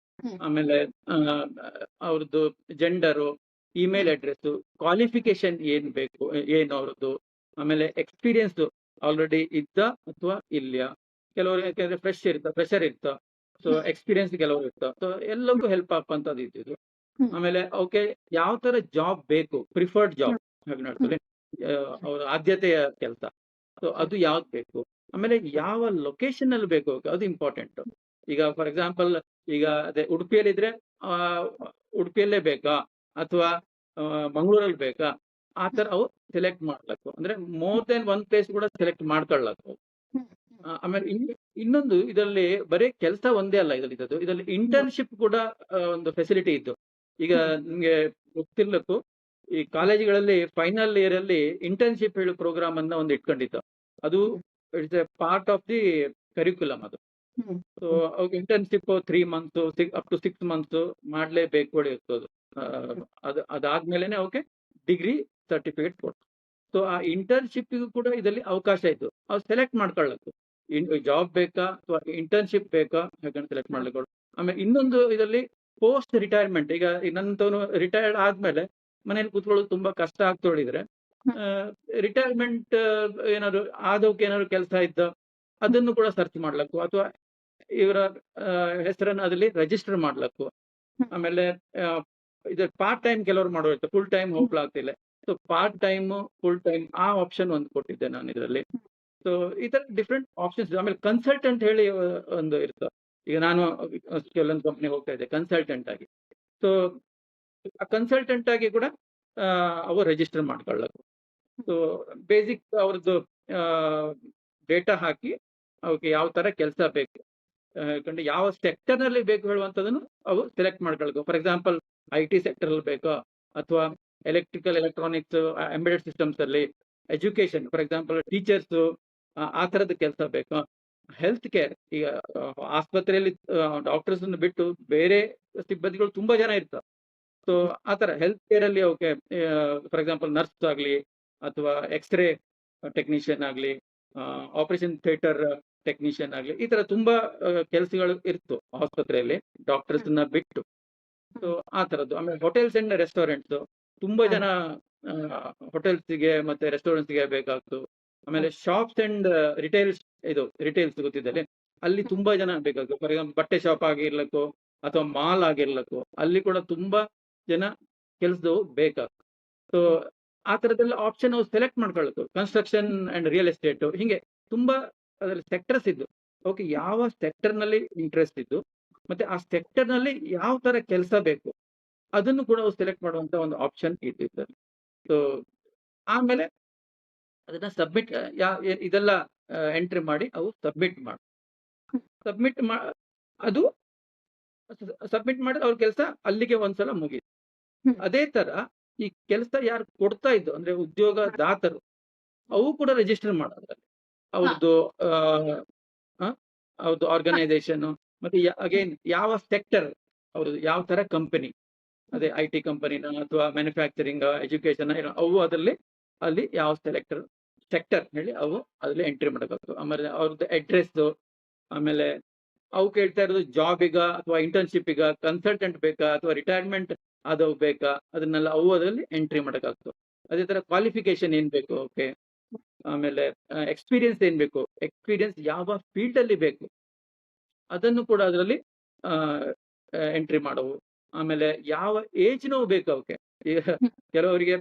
ಆಮೇಲೆ ಅವ್ರದ್ದು ಜೆಂಡರು, ಇಮೇಲ್ ಅಡ್ರೆಸ್, ಕ್ವಾಲಿಫಿಕೇಶನ್ ಏನ್ ಬೇಕು, ಏನು ಅವ್ರದ್ದು, ಆಮೇಲೆ ಎಕ್ಸ್ಪೀರಿಯನ್ಸ್ ಆಲ್ರೆಡಿ ಇದ್ದ ಅಥವಾ ಇಲ್ಲ. ಕೆಲವರು ಯಾಕಂದ್ರೆ ಫ್ರೆಶರ್ ಇರ್ತ, ಸೊ ಎಕ್ಸ್ಪೀರಿಯನ್ಸ್ ಕೆಲವರು ಇರ್ತ. ಸೊ ಎಲ್ಲಕ್ಕೂ ಹೆಲ್ಪ್ ಆಗುವಂತದ್ದು ಇದ್ದಿದ್ದು. ಆಮೇಲೆ ಓಕೆ ಯಾವ ತರ ಜಾಬ್ ಬೇಕು, ಪ್ರಿಫರ್ಡ್ ಜಾಬ್ ಹಾಗೆ ನೋಡ್ತಾರೆ, ಅವ್ರ ಆದ್ಯತೆಯ ಕೆಲಸ, ಸೊ ಅದು ಯಾವ್ದು ಬೇಕು. ಆಮೇಲೆ ಯಾವ ಲೊಕೇಶನ್ ಅಲ್ಲಿ ಬೇಕು ಅದು ಇಂಪಾರ್ಟೆಂಟ್. ಈಗ ಫಾರ್ ಎಕ್ಸಾಂಪಲ್ ಈಗ ಅದೇ ಉಡುಪಿಯಲ್ಲಿ ಇದ್ರೆ ಉಡುಪಿಯಲ್ಲೇ ಬೇಕಾ ಅಥವಾ ಮಂಗಳೂರಲ್ಲಿ ಬೇಕಾ, ಆ ತರ ಅವು ಸೆಲೆಕ್ಟ್ ಮಾಡ್ಬೇಕು. ಅಂದ್ರೆ ಮೋರ್ ದೆನ್ ಒನ್ ಪ್ಲೇಸ್ ಕೂಡ ಸೆಲೆಕ್ಟ್ ಮಾಡ್ಕೊಳ್ಳಬೇಕು. ಆಮೇಲೆ ಇನ್ನೊಂದು ಇದರಲ್ಲಿ ಬರೀ ಕೆಲಸ ಒಂದೇ ಅಲ್ಲ ಇದರಲ್ಲಿ ಇಂಟರ್ನ್ಶಿಪ್ ಕೂಡ ಒಂದು ಫೆಸಿಲಿಟಿ ಇದ್ದು. ಈಗ ನಿಮ್ಗೆ ಗೊತ್ತಿರ್ಬೇಕು, ಈ ಕಾಲೇಜುಗಳಲ್ಲಿ ಫೈನಲ್ ಇಯರ್ ಅಲ್ಲಿ ಇಂಟರ್ನ್ಶಿಪ್ ಹೇಳೋ ಪ್ರೋಗ್ರಾಮ್ ಅನ್ನ ಒಂದು ಇಟ್ಕೊಂಡಿತ್ತು. ಅದು it's a part of the curriculum ಅದು. Hmm so internship 3 months up to 6 months ಮಾಡ್ಲೇಬೇಕು ಇರ್ತದೆ. ಅದಾದ್ಮೇಲೆನೆ ಅವಕ್ಕೆ ಡಿಗ್ರಿ ಸರ್ಟಿಫಿಕೇಟ್ ಕೊಡ್ತು. ಸೊ ಆ ಇಂಟರ್ನ್ಶಿಪ್ ಕೂಡ ಇದರಲ್ಲಿ ಅವಕಾಶ ಇತ್ತು. ಅವ್ರು ಸೆಲೆಕ್ಟ್ ಮಾಡ್ಕೊಳ್ಳಬೇಕು. ಜಾಬ್ ಬೇಕಾ ಅಥವಾ ಇಂಟರ್ನ್ಶಿಪ್ ಬೇಕಾ ಹಾಗಂತ ಸೆಲೆಕ್ಟ್ ಮಾಡ್ಲಿಕ್ಕೆ. ಆಮೇಲೆ ಇನ್ನೊಂದು ಇದರಲ್ಲಿ ಪೋಸ್ಟ್ ರಿಟೈರ್ಮೆಂಟ್. ಈಗ ನನ್ನಂತವನು ರಿಟೈರ್ಡ್ ಆದ್ಮೇಲೆ ಮನೇಲಿ ಕೂತ್ಕೊಳ್ಳೋದು ತುಂಬಾ ಕಷ್ಟ ಆಗ್ತೊಳಿದ್ರೆ ರಿಟೈರ್ಮೆಂಟ್ ಏನಾದ್ರು ಆದವಕ್ಕೆ ಏನಾದ್ರು ಕೆಲಸ ಇದ್ದ ಅದನ್ನು ಕೂಡ ಸರ್ಚ್ ಮಾಡ್ಲಕ್ಕು, ಅಥವಾ ಇವರ ಹೆಸರನ್ನು ಅದರಲ್ಲಿ ರಿಜಿಸ್ಟರ್ ಮಾಡ್ಲಕ್ಕು. ಆಮೇಲೆ ಇದು ಪಾರ್ಟ್ ಟೈಮ್ ಕೆಲವರು ಮಾಡೋದು, ಫುಲ್ ಟೈಮ್ ಹೋಗ್ಲಾಗ್ತಿಲ್ಲ. So part time, full time ಆ ಆಪ್ಷನ್ ಒಂದು ಕೊಟ್ಟಿದ್ದೆ ನಾನು ಇದರಲ್ಲಿ. ಸೊ ಈ ತರ ಡಿಫ್ರೆಂಟ್ ಆಪ್ಷನ್ಸ್. ಆಮೇಲೆ ಕನ್ಸಲ್ಟೆಂಟ್ ಹೇಳಿ ಒಂದು ಇರ್ತದೆ. ಈಗ ನಾನು ಕೆಲವೊಂದು ಕಂಪ್ನಿ ಹೋಗ್ತಾ ಇದ್ದೆ ಕನ್ಸಲ್ಟೆಂಟ್ ಆಗಿ. ಸೊ ಆ ಕನ್ಸಲ್ಟೆಂಟ್ ಆಗಿ ಕೂಡ ಅವರು ರಿಜಿಸ್ಟರ್ ಮಾಡ್ಕೊಳ್ಳಬೇಕು. ಸೊ ಬೇಸಿಕ್ ಅವ್ರದ್ದು ಡೇಟಾ ಹಾಕಿ ಅವಕ್ಕೆ ಯಾವ ತರ ಕೆಲಸ ಬೇಕು, ಯಾಕಂದ್ರೆ ಯಾವ ಸೆಕ್ಟರ್ ನಲ್ಲಿ ಬೇಕು ಹೇಳುವಂತದನ್ನು ಅವು ಸೆಲೆಕ್ಟ್ ಮಾಡ್ಕೊಳ್ಬೇಕು. ಫಾರ್ ಎಕ್ಸಾಂಪಲ್ IT ಸೆಕ್ಟರ್ ಅಲ್ಲಿ ಬೇಕಾ, ಅಥವಾ ಎಲೆಕ್ಟ್ರಿಕಲ್, ಎಲೆಕ್ಟ್ರಾನಿಕ್ಸ್, ಎಂಬೆಡೆಡ್ ಸಿಸ್ಟಮ್ಸ್ ಅಲ್ಲಿ, ಎಜುಕೇಶನ್ ಫಾರ್ ಎಕ್ಸಾಂಪಲ್ ಟೀಚರ್ಸ್, ಆ ತರದ ಕೆಲಸ ಬೇಕಾ, ಹೆಲ್ತ್ ಕೇರ್. ಈಗ ಆಸ್ಪತ್ರೆಯಲ್ಲಿ ಡಾಕ್ಟರ್ಸ್ ಬಿಟ್ಟು ಬೇರೆ ಸಿಬ್ಬಂದಿಗಳು ತುಂಬಾ ಜನ ಇರ್ತಾರೆ. ಸೊ ಆ ತರ ಹೆಲ್ತ್ ಕೇರ್ ಅಲ್ಲಿ ಅವಕ್ಕೆ ಫಾರ್ ಎಕ್ಸಾಂಪಲ್ ನರ್ಸ್ ಆಗ್ಲಿ, ಅಥವಾ ಎಕ್ಸ್ರೇ ಟೆಕ್ನಿಷಿಯನ್ ಆಗ್ಲಿ, ಆಪರೇಷನ್ ಥಿಯೇಟರ್ ಟೆಕ್ನಿಷಿಯನ್ ಆಗ್ಲಿ, ಈ ತರ ತುಂಬಾ ಕೆಲಸಗಳು ಇರ್ತು ಆಸ್ಪತ್ರೆಯಲ್ಲಿ ಡಾಕ್ಟರ್ಸ್ ನ ಬಿಟ್ಟು. ಸೊ ಆ ತರದ್ದು. ಆಮೇಲೆ ಹೋಟೆಲ್ಸ್ ಅಂಡ್ ರೆಸ್ಟೋರೆಂಟ್ಸ್, ತುಂಬಾ ಜನ ಹೋಟೆಲ್ಸ್ಗೆ ಮತ್ತೆ ರೆಸ್ಟೋರೆಂಟ್ಸ್ಗೆ ಬೇಕಾಗ್ತು. ಆಮೇಲೆ ಶಾಪ್ಸ್ ಅಂಡ್ ರಿಟೇಲ್ಸ್ ಗೊತ್ತಿದ್ದಾರೆ, ಅಲ್ಲಿ ತುಂಬಾ ಜನ ಬೇಕಾಗ್ತು. ಫಾರ್ ಎಕ್ಸಾಂಪಲ್ ಬಟ್ಟೆ ಶಾಪ್ ಆಗಿರ್ಲಕ್ಕೋ ಅಥವಾ ಮಾಲ್ ಆಗಿರ್ಲಕ್ಕೋ ಅಲ್ಲಿ ಕೂಡ ತುಂಬಾ ಜನ ಕೆಲಸದವು ಬೇಕಾಗ್ತದೆ. ಸೊ ಆ ತರದೆಲ್ಲ ಆಪ್ಷನ್ ನಾವು ಸೆಲೆಕ್ಟ್ ಮಾಡ್ಕೊಳ್ಬೇಕು. ಕನ್ಸ್ಟ್ರಕ್ಷನ್ ಅಂಡ್ ರಿಯಲ್ ಎಸ್ಟೇಟ್, ಹಿಂಗೆ ತುಂಬಾ ಅದರಲ್ಲಿ ಸೆಕ್ಟರ್ಸ್ ಇದ್ದು ಓಕೆ ಯಾವ ಸೆಕ್ಟರ್ ನಲ್ಲಿ ಇಂಟ್ರೆಸ್ಟ್ ಇದ್ದು ಮತ್ತೆ ಆ ಸೆಕ್ಟರ್ ನಲ್ಲಿ ಯಾವ ತರ ಕೆಲಸ ಬೇಕು ಅದನ್ನು ಕೂಡ ನಾವು ಸೆಲೆಕ್ಟ್ ಮಾಡುವಂತ ಒಂದು ಆಪ್ಷನ್ ಇತ್ತು. ಸೊ ಆಮೇಲೆ ಅದನ್ನ ಸಬ್ಮಿಟ್ ಇದೆಲ್ಲ ಎಂಟ್ರಿ ಮಾಡಿ ಅವು ಸಬ್ಮಿಟ್ ಅದು ಸಬ್ಮಿಟ್ ಮಾಡಿದ್ರೆ ಅವ್ರ ಕೆಲಸ ಅಲ್ಲಿಗೆ ಒಂದ್ಸಲ ಮುಗೀತು. ಅದೇ ತರ ಈ ಕೆಲಸ ಯಾರು ಕೊಡ್ತಾ ಇದ್ದು ಅಂದ್ರೆ ಉದ್ಯೋಗದಾತರು, ಅವು ಕೂಡ ರಿಜಿಸ್ಟರ್ ಮಾಡೋದ್ರಲ್ಲಿ ಅವ್ರದ್ದು ಅವ್ರದ್ದು ಆರ್ಗನೈಸೇಷನ್, ಮತ್ತೆ ಅಗೇನ್ ಯಾವ ಸೆಕ್ಟರ್ ಅವ್ರದ್ದು, ಯಾವ ತರ ಕಂಪನಿ, ಅದೇ IT ಕಂಪನಿನ ಅಥವಾ ಮ್ಯಾನುಫ್ಯಾಕ್ಚರಿಂಗ್, ಎಜುಕೇಶನ್, ಅವು ಅದರಲ್ಲಿ ಅಲ್ಲಿ ಯಾವ ಸೆಕ್ಟರ್ ಹೇಳಿ ಅವು ಅದ್ರಲ್ಲಿ ಎಂಟ್ರಿ ಮಾಡಬೇಕು. ಆಮೇಲೆ ಅವ್ರದ್ದು ಅಡ್ರೆಸ್, ಆಮೇಲೆ ಅವು ಕೇಳ್ತಾ ಇರೋದು ಜಾಬಿಗ ಅಥವಾ ಇಂಟರ್ನ್ಶಿಪ್ಗ, ಕನ್ಸಲ್ಟೆಂಟ್ ಬೇಕಾ ಅಥವಾ ರಿಟೈರ್ಮೆಂಟ್ ಆದವು ಬೇಕಾ, ಅದನ್ನೆಲ್ಲ ಅವು ಅದರಲ್ಲಿ ಎಂಟ್ರಿ ಮಾಡಬೇಕಾಗ್ತದೆ. ಅದೇ ತರ ಕ್ವಾಲಿಫಿಕೇಶನ್ ಏನ್ ಬೇಕು ಓಕೆ, ಆಮೇಲೆ ಎಕ್ಸ್ಪೀರಿಯನ್ಸ್ ಏನ್ ಬೇಕು, ಎಕ್ಸ್ಪೀರಿಯನ್ಸ್ ಯಾವ ಫೀಲ್ಡ್ ಅಲ್ಲಿ ಬೇಕು ಅದನ್ನು ಕೂಡ ಅದರಲ್ಲಿ ಎಂಟ್ರಿ ಮಾಡವು. ಆಮೇಲೆ ಯಾವ ಏಜ್ ನೋವು ಬೇಕು ಅವಕ್ಕೆ. ಈಗ ಕೆಲವರಿಗೆ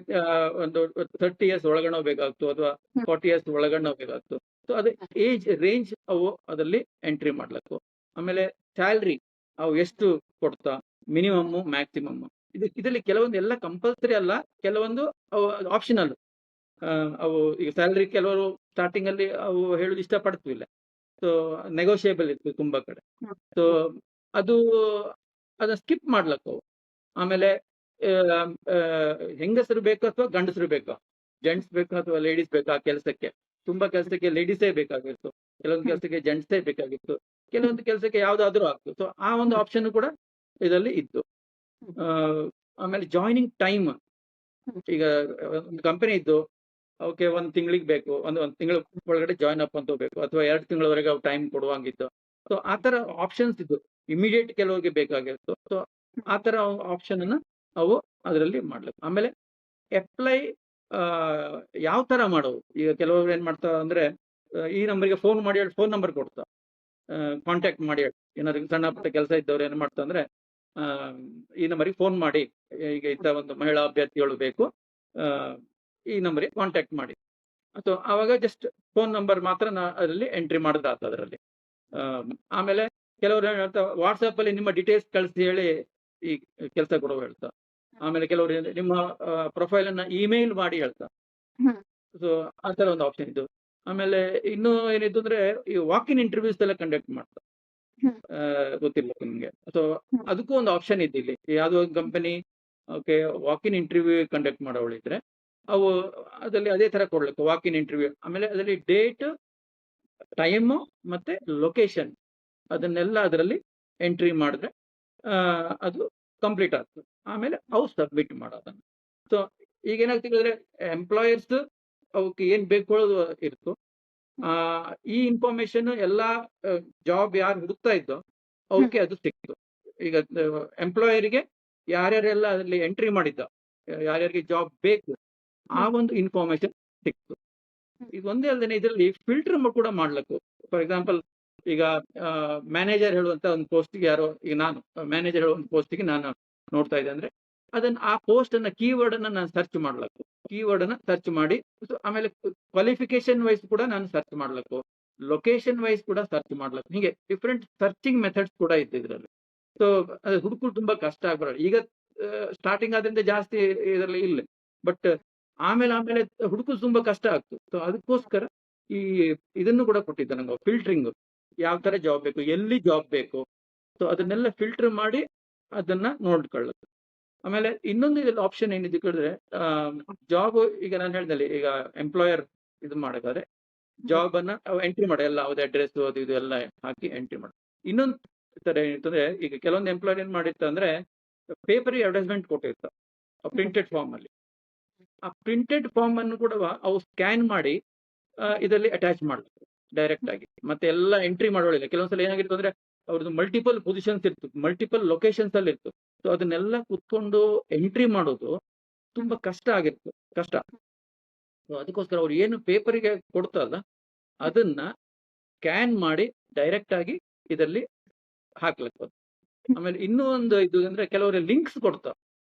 ಒಂದು 30 years ಒಳಗಡೆ ಬೇಕಾಗ್ತು, ಅಥವಾ 40 years ಒಳಗಡೆ ಬೇಕಾಗ್ತು. ಸೊ ಅದು ಏಜ್ ರೇಂಜ್ ಅವು ಅದರಲ್ಲಿ ಎಂಟ್ರಿ ಮಾಡ್ಬೇಕು. ಆಮೇಲೆ ಸ್ಯಾಲ್ರಿ ಅವು ಎಷ್ಟು ಕೊಡ್ತಾ, ಮಿನಿಮಮ್ ಮ್ಯಾಕ್ಸಿಮಮ್. ಇದರಲ್ಲಿ ಕೆಲವೊಂದು ಎಲ್ಲ ಕಂಪಲ್ಸರಿ ಅಲ್ಲ, ಕೆಲವೊಂದು ಆಪ್ಷನಲ್. ಅವು ಈಗ ಸ್ಯಾಲ್ರಿ ಕೆಲವರು ಸ್ಟಾರ್ಟಿಂಗ್ ಅಲ್ಲಿ ಅವು ಹೇಳುದು ಇಷ್ಟಪಡ್ತಿಲ್ಲ. ಸೊ ನೆಗೋಷಿಯೇಬಲ್ ಇತ್ತು ತುಂಬಾ ಕಡೆ. ಸೊ ಅದು ಅದನ್ನ ಸ್ಕಿಪ್ ಮಾಡ್ಲಕ್ಕ ಅವು. ಆಮೇಲೆ ಹೆಂಗಸರು ಬೇಕು ಅಥವಾ ಗಂಡಸರು ಬೇಕಾ, ಜೆಂಟ್ಸ್ ಬೇಕಾ ಅಥವಾ ಲೇಡೀಸ್ ಬೇಕಾ ಆ ಕೆಲಸಕ್ಕೆ. ತುಂಬಾ ಕೆಲಸಕ್ಕೆ ಲೇಡೀಸೇ ಬೇಕಾಗಿತ್ತು, ಕೆಲವೊಂದು ಕೆಲಸಕ್ಕೆ ಜೆಂಟ್ಸೇ ಬೇಕಾಗಿತ್ತು, ಕೆಲವೊಂದು ಕೆಲಸಕ್ಕೆ ಯಾವ್ದಾದ್ರು ಆಗ್ತು. ಸೊ ಆ ಒಂದು ಆಪ್ಷನ್ ಕೂಡ ಇದರಲ್ಲಿ ಇತ್ತು. ಆಮೇಲೆ ಜಾಯ್ನಿಂಗ್ ಟೈಮ್, ಈಗ ಒಂದು ಕಂಪನಿ ಇದ್ದು ಓಕೆ 1 ತಿಂಗಳಿಗೆ ಬೇಕು, ಒಂದು ತಿಂಗಳ ಒಳಗಡೆ ಜಾಯ್ನ್ ಅಪ್ ಅಂತ ಬೇಕು, ಅಥವಾ 2 ತಿಂಗಳವರೆಗೆ ಅವ್ರು ಟೈಮ್ ಕೊಡುವಂಗಿತ್ತು. ಸೊ ಆ ತರ ಆಪ್ಷನ್ಸ್ ಇದ್ದು, ಇಮಿಡಿಯೇಟ್ ಕೆಲವರಿಗೆ ಬೇಕಾಗಿತ್ತು. ಸೊ ಆ ತರ ಆಪ್ಷನ್ ಅನ್ನ ಅವು ಅದರಲ್ಲಿ ಮಾಡ್ಲಿಕ್ಕೆ. ಆಮೇಲೆ ಅಪ್ಲೈ ಯಾವ ತರ ಮಾಡೋವು. ಈಗ ಕೆಲವರು ಏನ್ ಮಾಡ್ತಾವ ಅಂದ್ರೆ ಈ ನಂಬರ್ಗೆ ಫೋನ್ ಮಾಡಿ ಹೇಳಿ ಫೋನ್ ನಂಬರ್ ಕೊಡ್ತಾ, ಕಾಂಟ್ಯಾಕ್ಟ್ ಮಾಡಿ ಹೇಳಿ. ಏನಾದ್ರು ಸಣ್ಣ ಪುಟ್ಟ ಕೆಲಸ ಇದ್ದವ್ರು ಏನ್ ಮಾಡ್ತಾ ಅಂದ್ರೆ ಈ ನಂಬರಿಗೆ ಫೋನ್ ಮಾಡಿ, ಈಗ ಇಂಥ ಒಂದು ಮಹಿಳಾ ಅಭ್ಯರ್ಥಿಗಳು ಬೇಕು, ಈ ನಂಬರಿಗೆ ಕಾಂಟ್ಯಾಕ್ಟ್ ಮಾಡಿ. ಅಥವಾ ಆವಾಗ ಜಸ್ಟ್ ಫೋನ್ ನಂಬರ್ ಮಾತ್ರ ಅದರಲ್ಲಿ ಎಂಟ್ರಿ ಮಾಡೋದಾಗ್ತದೆ ಅದರಲ್ಲಿ. ಆಮೇಲೆ ಕೆಲವರು ಹೇಳ್ತಾ ವಾಟ್ಸಪ್ ಅಲ್ಲಿ ನಿಮ್ಮ ಡೀಟೇಲ್ಸ್ ಕಳಿಸಿ ಹೇಳಿ ಈ ಕೆಲಸ ಕೊಡುವ ಹೇಳ್ತಾ. ಆಮೇಲೆ ಕೆಲವರು ನಿಮ್ಮ ಪ್ರೊಫೈಲ್ ಅನ್ನ ಇಮೇಲ್ ಮಾಡಿ ಹೇಳ್ತಾ. ಸೊ ಆ ತರ ಒಂದು ಆಪ್ಷನ್ ಇದ್ದು. ಆಮೇಲೆ ಇನ್ನು ಏನಿದ್ದು ಅಂದ್ರೆ ಈ ವಾಕ್ ಇನ್ ಇಂಟರ್ವ್ಯೂಸ್ ಎಲ್ಲ ಕಂಡಕ್ಟ್ ಮಾಡ್ತಾ, ಗೊತ್ತಿಲ್ಲ ನಿಮ್ಗೆ. ಸೊ ಅದಕ್ಕೂ ಒಂದು ಆಪ್ಷನ್ ಇದ್ದು ಇಲ್ಲಿ. ಯಾವ್ದೋ ಒಂದು company okay walk in interview conduct ಮಾಡೋಳಿದ್ರೆ ಅವು ಅದರಲ್ಲಿ ಅದೇ ತರ ಕೊಡ್ಲಿಕ್ಕೆ ವಾಕ್ ಇನ್ ಇಂಟರ್ವ್ಯೂ, ಆಮೇಲೆ ಅದರಲ್ಲಿ ಡೇಟ್, ಟೈಮ್ ಮತ್ತೆ ಲೊಕೇಶನ್ ಅದನ್ನೆಲ್ಲ ಅದರಲ್ಲಿ ಎಂಟ್ರಿ ಮಾಡಿದ್ರೆ ಅದು ಕಂಪ್ಲೀಟ್ ಆಗ್ತದೆ. ಆಮೇಲೆ ಅವು ಸಬ್ಮಿಟ್ ಮಾಡೋದನ್ನು. ಸೊ ಈಗ ಏನಾಗ್ತದೆ ಹೇಳಿದ್ರೆ ಎಂಪ್ಲಾಯರ್ಸ್ ಅವಕ್ಕೆ ಏನ್ ಬೇಕು ಇತ್ತು, ಆ ಈ ಇನ್ಫಾರ್ಮೇಶನ್ ಎಲ್ಲಾ ಜಾಬ್ ಯಾರು ಹುಡುಕ್ತಾ ಇದ್ದೋ ಅವಕ್ಕೆ ಅದು ಸಿಕ್ತು. ಈಗ ಎಂಪ್ಲಾಯರಿಗೆ ಯಾರ್ಯಾರೆಲ್ಲ ಅದರಲ್ಲಿ ಎಂಟ್ರಿ ಮಾಡಿದ್ದ, ಯಾರ್ಯಾರಿಗೆ ಜಾಬ್ ಬೇಕು ಆ ಒಂದು ಇನ್ಫಾರ್ಮೇಶನ್ ಸಿಕ್ತು. ಇದು ಒಂದೇ ಅಲ್ಲದೆ ಇದರಲ್ಲಿ ಫಿಲ್ಟರ್ ಕೂಡ ಮಾಡ್ಲಿಕ್ಕೆ. ಫಾರ್ ಎಕ್ಸಾಂಪಲ್ ಈಗ ಮ್ಯಾನೇಜರ್ ಹೇಳುವಂತ ಒಂದು ಪೋಸ್ಟ್ಗೆ ಯಾರೋ, ಈಗ ನಾನು ಮ್ಯಾನೇಜರ್ ಹೇಳುವಂತ ಪೋಸ್ಟ್ಗೆ ನಾನು ನೋಡ್ತಾ ಇದ್ದೆ ಅಂದ್ರೆ ಅದನ್ನ ಆ ಪೋಸ್ಟ್ ಅನ್ನ ಕೀವರ್ಡ್ ಅನ್ನ ನಾನು ಸರ್ಚ್ ಮಾಡ್ಲಕ್ಕು, ಕೀವರ್ಡ್ ಅನ್ನ ಸರ್ಚ್ ಮಾಡಿ, ಆಮೇಲೆ ಕ್ವಾಲಿಫಿಕೇಶನ್ ವೈಸ್ ಕೂಡ ನಾನು ಸರ್ಚ್ ಮಾಡ್ಲಕ್ಕು, ಲೊಕೇಶನ್ ವೈಸ್ ಕೂಡ ಸರ್ಚ್ ಮಾಡ್ಲಕ್ಕು, ಹೀಗೆ ಡಿಫ್ರೆಂಟ್ ಸರ್ಚಿಂಗ್ ಮೆಥಡ್ಸ್ ಕೂಡ ಇತ್ತು ಇದರಲ್ಲಿ. ಸೊ ಅದು ಹುಡುಕಲು ತುಂಬಾ ಕಷ್ಟ ಆಗ್ಬಾರ್ದು. ಈಗ ಸ್ಟಾರ್ಟಿಂಗ್ ಆದ್ರಿಂದ ಜಾಸ್ತಿ ಇದರಲ್ಲಿ ಇಲ್ಲ, ಬಟ್ ಆಮೇಲೆ ಆಮೇಲೆ ಹುಡುಕಲು ತುಂಬಾ ಕಷ್ಟ ಆಗ್ತು. ಸೊ ಅದಕ್ಕೋಸ್ಕರ ಈ ಇದನ್ನು ಕೂಡ ಕೊಟ್ಟಿದ್ದ ನಂಗೆ, ಫಿಲ್ಟರಿಂಗ್, ಯಾವ ತರ ಜಾಬ್ ಬೇಕು, ಎಲ್ಲಿ ಜಾಬ್ ಬೇಕು, ಸೊ ಅದನ್ನೆಲ್ಲ ಫಿಲ್ಟರ್ ಮಾಡಿ ಅದನ್ನ ನೋಡ್ಕೊಳ್ಳೋದು. ಆಮೇಲೆ ಇನ್ನೊಂದು ಇದ್ರಲ್ಲಿ ಆಪ್ಷನ್ ಏನಿದೆ ಕೇಳಿದ್ರೆ, ಜಾಬ್ ಈಗ ನಾನು ಹೇಳ್ದಲ್ಲಿ ಈಗ ಎಂಪ್ಲಾಯರ್ ಇದು ಮಾಡಬೇಕಾದ್ರೆ ಜಾಬ್ ಅನ್ನ ಎಂಟ್ರಿ ಮಾಡಿ ಎಲ್ಲ ಅವ್ರ ಅಡ್ರೆಸ್ ಅದು ಇದು ಎಲ್ಲ ಹಾಕಿ ಎಂಟ್ರಿ ಮಾಡಿ. ಇನ್ನೊಂದು ತರ ಏನಿರ್ತಂದ್ರೆ, ಈಗ ಕೆಲವೊಂದು ಎಂಪ್ಲಾಯರ್ ಏನ್ ಮಾಡಿರ್ತಾರೆ ಅಂದ್ರೆ ಪೇಪರ್ ಅಡ್ವರ್ಟೈಸ್ಮೆಂಟ್ ಕೊಟ್ಟಿರ್ತಾರೆ ಪ್ರಿಂಟೆಡ್ ಫಾರ್ಮ್ ಅಲ್ಲಿ. ಆ ಪ್ರಿಂಟೆಡ್ ಫಾರ್ಮ್ ಅನ್ನು ಕೂಡ ಅವು ಸ್ಕ್ಯಾನ್ ಮಾಡಿ ಇದರಲ್ಲಿ ಅಟ್ಯಾಚ್ ಮಾಡಬೇಕು ಡೈರೆಕ್ಟ್ ಆಗಿ. ಮತ್ತೆ ಎಲ್ಲ ಎಂಟ್ರಿ ಮಾಡೋಳಿಲ್ಲ. ಕೆಲವೊಂದ್ಸಲ ಏನಾಗಿತ್ತು ಅಂದ್ರೆ ಅವ್ರದ್ದು ಮಲ್ಟಿಪಲ್ ಪೊಸಿಷನ್ಸ್ ಇರ್ತು, ಮಲ್ಟಿಪಲ್ ಲೊಕೇಶನ್ಸ್ ಅಲ್ಲಿ ಇರ್ತು. ಸೊ ಅದನ್ನೆಲ್ಲ ಕುತ್ಕೊಂಡು ಎಂಟ್ರಿ ಮಾಡೋದು ತುಂಬಾ ಕಷ್ಟ. ಸೊ ಅದಕ್ಕೋಸ್ಕರ ಅವ್ರು ಏನು ಪೇಪರಿಗೆ ಕೊಡ್ತಾರಲ್ಲ ಅದನ್ನ ಸ್ಕ್ಯಾನ್ ಮಾಡಿ ಡೈರೆಕ್ಟ್ ಆಗಿ ಇದರಲ್ಲಿ ಹಾಕ್ಲಿಕ್ಕೆ. ಆಮೇಲೆ ಇನ್ನೂ ಒಂದು ಇದು ಅಂದ್ರೆ ಕೆಲವರು ಲಿಂಕ್ಸ್ ಕೊಡ್ತಾರೆ,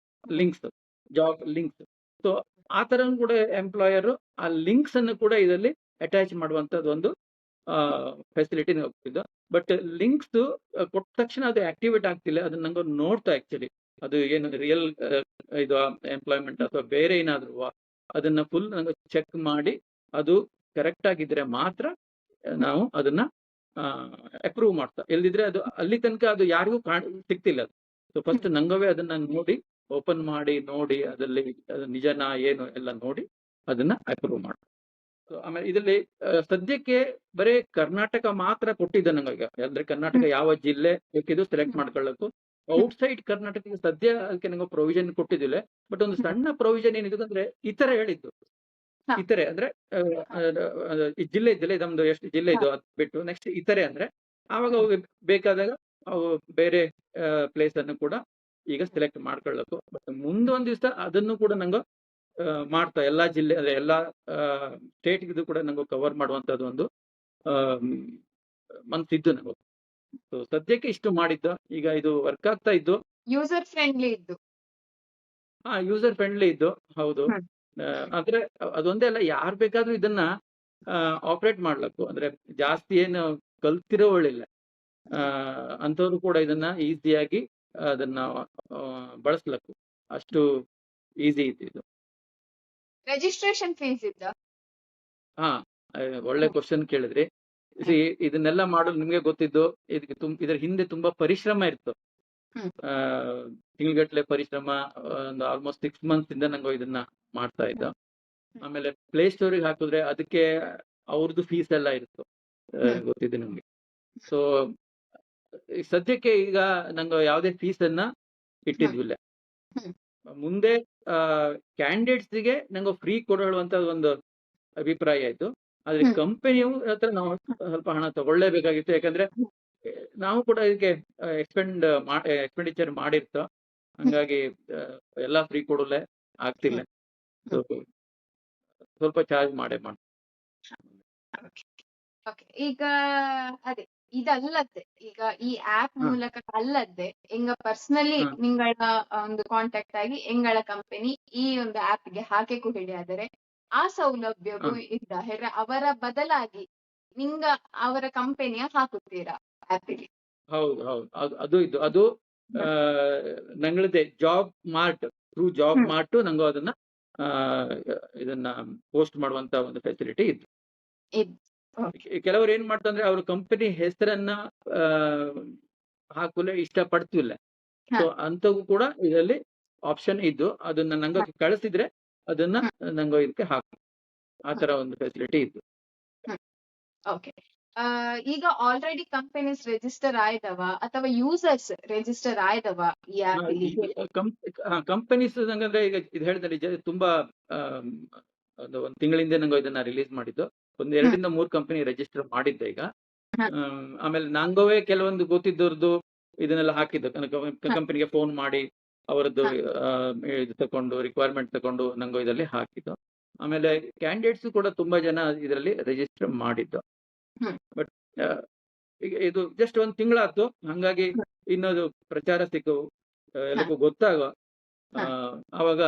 ಲಿಂಕ್ಸ್, ಜಾಬ್ ಲಿಂಕ್ಸ್. ಸೊ ಆ ತರ ಕೂಡ ಎಂಪ್ಲಾಯರ್ ಆ ಲಿಂಕ್ಸ್ ಅನ್ನು ಕೂಡ ಇದರಲ್ಲಿ ಅಟ್ಯಾಚ್ ಮಾಡುವಂತದ್ದು ಒಂದು ಫೆಸಿಲಿಟಿ ಹೋಗ್ತಿದ್ದು. ಬಟ್ ಲಿಂಕ್ಸ್ ಕೊಟ್ಟ ತಕ್ಷಣ ಅದು ಆಕ್ಟಿವೇಟ್ ಆಗ್ತಿಲ್ಲ. ಅದನ್ನ ನಂಗೆ ನೋಡ್ತಾ ಆಕ್ಚುಲಿ ಅದು ಏನು ರಿಯಲ್ ಇದು ಎಂಪ್ಲಾಯ್ಮೆಂಟ್ ಅಥವಾ ಬೇರೆ ಏನಾದ್ರು ಅದನ್ನ ಫುಲ್ ನಂಗೆ ಚೆಕ್ ಮಾಡಿ ಅದು ಕರೆಕ್ಟ್ ಆಗಿದ್ರೆ ಮಾತ್ರ ನಾವು ಅದನ್ನ ಅಪ್ರೂವ್ ಮಾಡ್ತಾ. ಇಲ್ದಿದ್ರೆ ಅದು ಅಲ್ಲಿ ತನಕ ಅದು ಯಾರಿಗೂ ಸಿಗ್ತಿಲ್ಲ ಅದು. ಸೊ ಫಸ್ಟ್ ನಂಗವೇ ಅದನ್ನ ನೋಡಿ ಓಪನ್ ಮಾಡಿ ನೋಡಿ ಅದರಲ್ಲಿ ನಿಜನಾ ಏನು ಎಲ್ಲ ನೋಡಿ ಅದನ್ನ ಅಪ್ರೂವ್ ಮಾಡಿ. ಆಮೇಲೆ ಇದರಲ್ಲಿ ಸದ್ಯಕ್ಕೆ ಬರೀ ಕರ್ನಾಟಕ ಮಾತ್ರ ಕೊಟ್ಟಿದ್ದ ನಂಗೆ. ಅಂದ್ರೆ ಕರ್ನಾಟಕ ಯಾವ ಜಿಲ್ಲೆ ಬೇಕಿದ್ದು ಸೆಲೆಕ್ಟ್ ಮಾಡ್ಕೊಳ್ಳಬೇಕು. ಔಟ್ಸೈಡ್ ಕರ್ನಾಟಕಕ್ಕೆ ಸದ್ಯ ಅದಕ್ಕೆ ನಂಗೆ ಪ್ರೊವಿಷನ್ ಕೊಟ್ಟಿದ್ದಿಲ್ಲ. ಬಟ್ ಒಂದು ಸಣ್ಣ ಪ್ರೊವಿಷನ್ ಏನಿದೆ ಅಂದ್ರೆ ಇತರ ಹೇಳಿದ್ದು, ಇತರೆ ಅಂದ್ರೆ ಈ ಜಿಲ್ಲೆ ಇದ್ದಿಲ್ಲ, ನಮ್ದು ಎಷ್ಟು ಜಿಲ್ಲೆ ಇದು ಅದು ಬಿಟ್ಟು ನೆಕ್ಸ್ಟ್ ಇತರೆ ಅಂದ್ರೆ ಆವಾಗ ಬೇಕಾದಾಗ ಅವು ಬೇರೆ ಪ್ಲೇಸ್ ಅನ್ನು ಕೂಡ ಈಗ ಸೆಲೆಕ್ಟ್ ಮಾಡ್ಕೊಳ್ಳಬೇಕು. ಬಟ್ ಮುಂದೊಂದ್ ದಿವಸ ಅದನ್ನು ಕೂಡ ನಂಗೆ ಮಾಡ್ತಾ ಎಲ್ಲಾ ಜಿಲ್ಲೆ ಅಂದ್ರೆ ಎಲ್ಲಾ ಸ್ಟೇಟ್ ಇದು ಕೂಡ ನಂಗೆ ಕವರ್ ಮಾಡುವಂತದ್ದು ಒಂದು ಮನ್ಸಿದ್ದು ನಂಗೆ. ಸೊ ಸದ್ಯಕ್ಕೆ ಇಷ್ಟು ಮಾಡಿದ್ದು. ಈಗ ಇದು ವರ್ಕ್ ಆಗ್ತಾ ಇದ್ದು, ಯೂಸರ್ ಫ್ರೆಂಡ್ಲಿ ಇದ್ದು. ಯೂಸರ್ ಫ್ರೆಂಡ್ಲಿ ಇದ್ದು, ಹೌದು. ಅಂದ್ರೆ ಅದೊಂದೇ ಅಲ್ಲ, ಯಾರು ಬೇಕಾದ್ರೂ ಇದನ್ನ ಆಪರೇಟ್ ಮಾಡ್ಲಕ್ಕು. ಅಂದ್ರೆ ಜಾಸ್ತಿ ಏನು ಕಲ್ತಿರೋಳಿಲ್ಲ ಅಂತವ್ರು ಕೂಡ ಇದನ್ನ ಈಸಿಯಾಗಿ ಅದನ್ನ ಬಳಸ್ಲಕ್ಕು, ಅಷ್ಟು ಈಸಿ ಇತ್ತು ಇದು. ರಿಜಿಸ್ಟ್ರೇಷನ್ ಫೀಸ್ ಇದ್ದ? ಒಳ್ಳೆ ಕ್ವಶನ್ ಕೇಳಿದ್ರಿ. ಇದನ್ನೆಲ್ಲ ಮಾಡಲು ನಿಮ್ಗೆ ಗೊತ್ತಿದ್ದು ಇದಕ್ಕೆ ಇದರ ಹಿಂದೆ ತುಂಬಾ ಪರಿಶ್ರಮ ಇತ್ತು. ತಿಂಗ್ಳಗಟ್ಲೆ ಪರಿಶ್ರಮ, ಒಂದು ಆಲ್ಮೋಸ್ಟ್ 6 months ಇಂದ ನಂಗೆ ಇದನ್ನ ಮಾಡ್ತಾ ಇದ್ದ. ಆಮೇಲೆ ಪ್ಲೇ ಸ್ಟೋರಿಗೆ ಹಾಕಿದ್ರೆ ಅದಕ್ಕೆ ಅವ್ರದ್ದು ಫೀಸ್ ಎಲ್ಲ ಇತ್ತು, ಗೊತ್ತಿದೆ ನಮ್ಗೆ. ಸೊ ಸದ್ಯಕ್ಕೆ ಈಗ ನಂಗೆ ಯಾವುದೇ ಫೀಸ್ ಅನ್ನ ಇಟ್ಟಿದ್ವಿಲ್ಲ. ಮುಂದೆ ಕ್ಯಾಂಡಿಡೇಟ್ಸ್ಗೆ ನಂಗೆ ಫ್ರೀ ಕೊಡುವಂತ ಒಂದು ಅಭಿಪ್ರಾಯ ಆಯ್ತು. ಆದ್ರೆ ಕಂಪನಿಯು ಹತ್ರ ನಾವು ಸ್ವಲ್ಪ ಹಣ ತಗೊಳ್ಳೇಬೇಕಾಗಿತ್ತು. ಯಾಕಂದ್ರೆ ನಾವು ಕೂಡ ಇದಕ್ಕೆ ಎಕ್ಸ್ಪೆಂಡಿಚರ್ ಮಾಡಿರ್ತೋ, ಹಂಗಾಗಿ ಎಲ್ಲ ಫ್ರೀ ಕೊಡಲೇ ಆಗ್ತಿಲ್ಲ. ಸ್ವಲ್ಪ ಚಾರ್ಜ್ ಮಾಡಿ. ಈಗ ಅದೇ ಇದಲ್ಲದೆ ಈಗ ಈ ಆಪ್ ಮೂಲಕ ಅಲ್ಲದೆ ಎಂಗ ಪರ್ಸನಲಿ ನಿಂಗಳ ಒಂದು ಕಾಂಟ್ಯಾಕ್ಟ್ ಆಗಿ ಎಂಗಳ ಕಂಪನಿ ಈ ಒಂದು ಆಪ್ ಗೆ ಹಾಕಿಕು ಹಿಡಿಯಾದರೆ ಆ ಸೌಲಭ್ಯವೂ ಇದ್ದ ಹೇಳ ಅವರ ಬದಲಾಗಿ ನಿಂಗ ಅವರ ಕಂಪನಿಯ ಹಾಕುತ್ತೀರಾ ಆಪಿಗೆ? ಹೌದು ಹೌದು, ಅದು ಇದು ಅದು ನಂಗಳದೆ job mart, through job mart ನಂಗೂ ಅದನ್ನ ಇದನ್ನ ಪೋಸ್ಟ್ ಮಾಡುವಂತ ಒಂದು ಫೆಸಿಲಿಟಿ ಇತ್ತು. ಕೆಲವರು ಏನ್ ಮಾಡ್ತಂದ್ರೆ ಅವ್ರ ಕಂಪನಿ ಹೆಸರನ್ನ ಹಾಕಲು ಇಷ್ಟ ಪಡ್ತಿಲ್ಲ. ಸೊ ಅಂತಗೂ ಕೂಡ ಇದರಲ್ಲಿ ಆಪ್ಷನ್ ಇದ್ದು ಅದನ್ನ ನಂಗೆ ಕಳಿಸಿದ್ರೆ ಅದನ್ನ ನಂಗೆ ಇದಕ್ಕೆ ಹಾಕಿ ಆ ತರ ಒಂದು ಫೆಸಿಲಿಟಿ ಇತ್ತು. ಓಕೆ. ಈಗ ಆಲ್ರೆಡಿ ಕಂಪನೀಸ್ ರಿಜಿಸ್ಟರ್ ಆಯ್ದವ ಅಥವಾ ಯೂಸರ್ಸ್ ರಿಜಿಸ್ಟರ್ ಆಯ್ದವ ಈ ಆಪ್ ಇಲ್ಲಿ? ಕಂಪನೀಸ್ ನಂಗಂದ್ರೆ ಈಗ ಇದು ಹೇಳಿದ್ರೆ ತುಂಬಾ ಒಂದು ತಿಂಗಳಿಂದ ನಂಗೆ ಇದನ್ನ ರಿಲೀಸ್ ಮಾಡಿದ್ದು. ಒಂದು 2 ಇಂದ 3 ಕಂಪನಿ ರಿಜಿಸ್ಟರ್ ಮಾಡಿದ್ದೆ ಈಗ. ಆಮೇಲೆ ನಂಗೋವೇ ಕೆಲವೊಂದು ಗೊತ್ತಿದ್ದವ್ರದ್ದು ಇದನ್ನೆಲ್ಲ ಹಾಕಿದ್ದು ಕಂಪನಿಗೆ ಫೋನ್ ಮಾಡಿ ಅವರದ್ದು ಇದು ತಕೊಂಡು ರಿಕ್ವೈರ್ಮೆಂಟ್ ತಕೊಂಡು ನಂಗೋ ಇದರಲ್ಲಿ ಹಾಕಿದ್ದು. ಆಮೇಲೆ ಕ್ಯಾಂಡಿಡೇಟ್ಸ್ ಕೂಡ ತುಂಬಾ ಜನ ಇದರಲ್ಲಿ ರಿಜಿಸ್ಟರ್ ಮಾಡಿದ್ದು. ಬಟ್ ಈಗ ಇದು ಜಸ್ಟ್ ಒಂದು ತಿಂಗಳಾಯ್ತು, ಹಂಗಾಗಿ ಇನ್ನೊಂದು ಪ್ರಚಾರ ಸಿಕ್ಕವು ಎಲ್ಲಕ್ಕೂ ಗೊತ್ತಾಗ ಅವಾಗ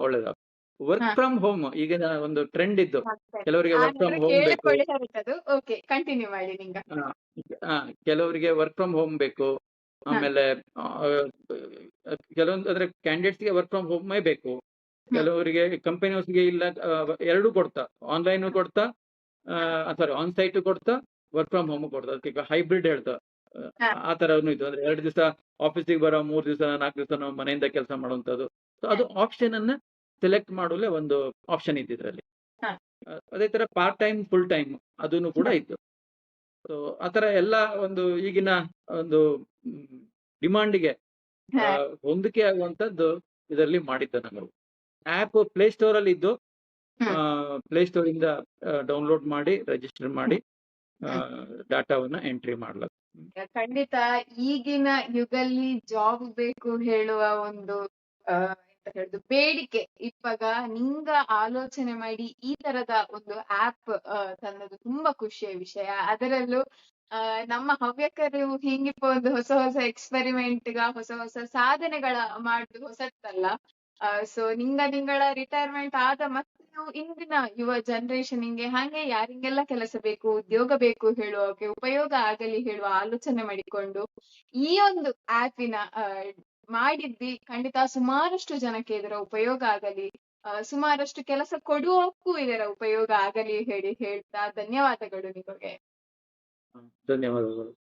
ಒಳ್ಳೇದಾಗ. ವರ್ಕ್ ಫ್ರಮ್ ಹೋಮ್ ಈಗಿನ ಒಂದು ಟ್ರೆಂಡ್ ಇದ್ದು, ಕೆಲವರಿಗೆ ವರ್ಕ್ ಫ್ರಮ್ ಹೋಮ್ ಬೇಕು, ಕಂಟಿನ್ಯೂ ಮಾಡಿ ನಿಂಗ. ಕೆಲವರಿಗೆ ವರ್ಕ್ ಫ್ರಮ್ ಹೋಮ್ ಬೇಕು. ಆಮೇಲೆ ಕೆಲವೊಂದು ಅಂದ್ರೆ ಕ್ಯಾಂಡಿಡೇಟ್ಸ್ ಗೆ ವರ್ಕ್ ಫ್ರಮ್ ಹೋಮೇ ಬೇಕು, ಕೆಲವರಿಗೆ ಕಂಪನಿಯವ್ಸ್ಗೆ ಇಲ್ಲ, ಎರಡೂ ಕೊಡ್ತಾ, ಆನ್ಲೈನ್ ಕೊಡ್ತಾ ಸಾರಿ ಆನ್ ಸೈಟ್ ಕೊಡ್ತಾ, ವರ್ಕ್ ಫ್ರಮ್ ಹೋಮ್ ಕೊಡ್ತಾ, ಅದಕ್ಕೆ ಹೈಬ್ರಿಡ್ ಹೇಳ್ತಾ ಆ ತರನು ಇದು. ಅಂದ್ರೆ 2 ದಿವಸ ಆಫೀಸಿಗೆ ಬರೋ, 3 ದಿವಸ 4 ದಿವಸ ನಾವು ಮನೆಯಿಂದ ಕೆಲಸ ಮಾಡುವಂತದ್ದು. ಸೊ ಅದು ಆಪ್ಷನ್ ಅನ್ನ ಸೆಲೆಕ್ಟ್ ಮಾಡಲು ಒಂದು ಆಪ್ಷನ್ ಇತ್ತು ಇದರಲ್ಲಿ. ಅದೇ ತರ ಪಾರ್ಟ್ ಟೈಮ್, ಫುಲ್ ಟೈಮ್ ಅದನ್ನು ಕೂಡ ಇತ್ತು. ಸೊ ಆತರ ಎಲ್ಲ ಒಂದು ಈಗಿನ ಒಂದು ಡಿಮಾಂಡಿಗೆ ಹೊಂದಿಕೆ ಆಗುವಂತದ್ದು ಇದರಲ್ಲಿ ಮಾಡಿದ್ದು. ನಾವು ಆಪ್ ಪ್ಲೇ ಸ್ಟೋರ್ ಅಲ್ಲಿ ಇದ್ದು, ಪ್ಲೇ ಸ್ಟೋರ್ ಇಂದ ಡೌನ್ಲೋಡ್ ಮಾಡಿ ರಿಜಿಸ್ಟರ್ ಮಾಡಿ ಡಾಟಾವನ್ನ ಎಂಟ್ರಿ ಮಾಡ್ಲಕ್ಕೆ. ಖಂಡಿತ ಈಗಿನ ಯುಗಲ್ಲಿ ಜಾಬ್ ಬೇಕು ಹೇಳುವ ಒಂದು ಎಂತ ಹೇಳುದು ಬೇಡಿಕೆ ಇವಾಗ ನಿಂಗ ಆಲೋಚನೆ ಮಾಡಿ ಈ ತರದ ಒಂದು ಆಪ್ ತಂದದ್ದು ತುಂಬಾ ಖುಷಿಯ ವಿಷಯ. ಅದರಲ್ಲೂ ನಮ್ಮ ಹವ್ಯಕರು ಹಿಂಗಿಪ್ಪ ಒಂದು ಹೊಸ ಹೊಸ ಎಕ್ಸ್ಪೆರಿಮೆಂಟ್ ಹೊಸ ಹೊಸ ಸಾಧನೆಗಳ ಮಾಡುದು ಹೊಸತ್ತಲ್ಲ. ಸೊ ನಿಂಗಳ ರಿಟೈರ್ಮೆಂಟ್ ಆದ ಮತ್ತು ಇಂದಿನ ಯುವ ಜನರೇಷನ್ಗೆ ಹಾಗೆ ಯಾರಿಗೆಲ್ಲ ಕೆಲಸ ಬೇಕು, ಉದ್ಯೋಗ ಬೇಕು ಹೇಳುವಕ್ಕೆ ಉಪಯೋಗ ಆಗಲಿ ಹೇಳುವ ಆಲೋಚನೆ ಮಾಡಿಕೊಂಡು ಈ ಒಂದು ಆಪಿನ ಮಾಡಿದ್ದಿ. ಖಂಡಿತ ಸುಮಾರಷ್ಟು ಜನಕ್ಕೆ ಇದರ ಉಪಯೋಗ ಆಗಲಿ, ಸುಮಾರಷ್ಟು ಕೆಲಸ ಕೊಡುವಕ್ಕೂ ಇದರ ಉಪಯೋಗ ಆಗಲಿ ಹೇಳ್ತಾ ಧನ್ಯವಾದಗಳು ನಿಮಗೆ. ಧನ್ಯವಾದಗಳು.